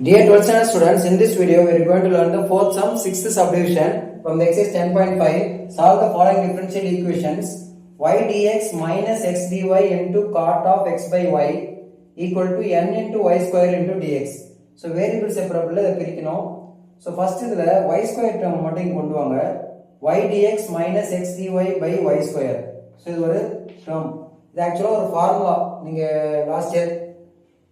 Dear 12th standard students, in this video we are going to learn the fourth sum, sixth subdivision from the exercise 10.5. Solve the following differential equations: y dx minus x dy into cot of x by y equal to n into y square into dx. So variable separable இதை பிரிக்கணும். So first இதுல y square term மட்டும் கொண்டு வாங்க. y dx minus x dy by y square. So இது ஒரு term. இது actually ஒரு formula. நீங்க last year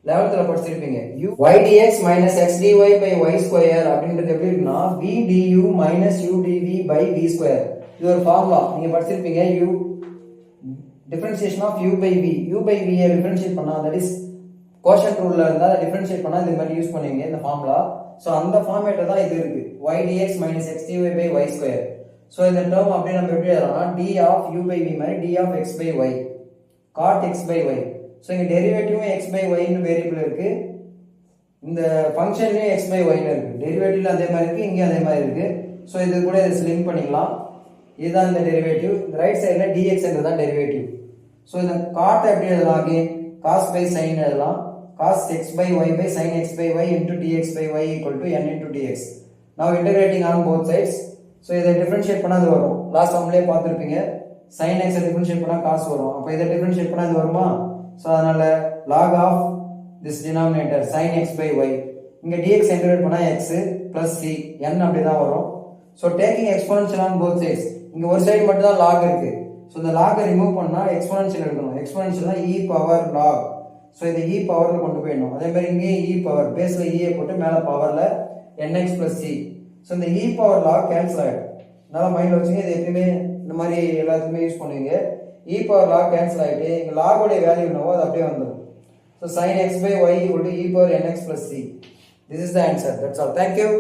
11th ல படிச்சிருப்பீங்க. y dx minus x dy by y square அப்படின்றது எப்படி இருக்குன்னா v du minus u dv by v square. இது ஒரு ஃபார்முலா நீங்க படிச்சிருப்பீங்க. u differentiation of u by v I differentiate பண்ணா that is quotient rule ல இருந்தா differentiate பண்ணா இந்த மாதிரி யூஸ் பண்ணுவீங்க இந்த ஃபார்முலா. சோ அந்த ஃபார்மேட்ல தான் இது இருக்கு. y dx minus x dy by y square. So இந்த டேர்ம் அப்படியே நம்ம எப்படி எழுதலாம்னா d of u by v மாதிரி d of x by y cot x by y. So இங்க டெரிவேட்டிவும் x by y ன்னு வேரியபிள் இருக்கு. இந்த ஃபங்க்ஷன்லயும் x by y ன்னு இருக்கு. டெரிவேட்டிவ்ல அதே மாதிரி இருக்கு, இங்க அதே மாதிரி இருக்கு. சோ இது கூட இத லிங்க் பண்ணிக்கலாம். இதுதான் இந்த டெரிவேட்டிவ். இந்த ரைட் சைடுல dx என்றதான் டெரிவேட்டிவ். சோ இந்த cot எப்படி எழுதலாம்? அகைன் cos by sin எழுதலாம். cos x by y by sin x by y into dx by y equal to n into dx. Now integrating on both sides. So இத differentiate பண்ணா இது வரும். Last சம்லயே பார்த்திருப்பீங்க. sin x differentiate பண்ணா cos வரும். அப்ப இத டிஃபரன்ஷியேட் பண்ணா இது வருமா? So அதனால log of this denominator sin x by y இங்க dx integrate பண்ணா x plus c n அப்படிதான் வரும். So taking exponential on both sides. இங்க ஒரு சைடு மட்டும் தான் log இருக்கு. So இந்த log ரிமூவ் பண்ணா exponential எடுக்கணும். exponential e power log. So இத e பவர்ல கொண்டு போயிடணும். அதே மாதிரி இங்க e பவர் பேஸ்ல e போட்டு மேல பவர்ல nx plus c. So இந்த e power log கேன்சல் ஆயிடும். நல்லா மைண்ட்ல வச்சுங்க. இது எப்பவுமே இந்த மாதிரி எல்லாத்துக்குமே யூஸ் பண்ணுவீங்க. e power log cancel ஆயிட்டு இங்க log உடைய வேல்யூ என்னவோ அது அப்படியே வந்துரும். So sin x by y equal to e power nx plus c. This is the answer. That's all. Thank you.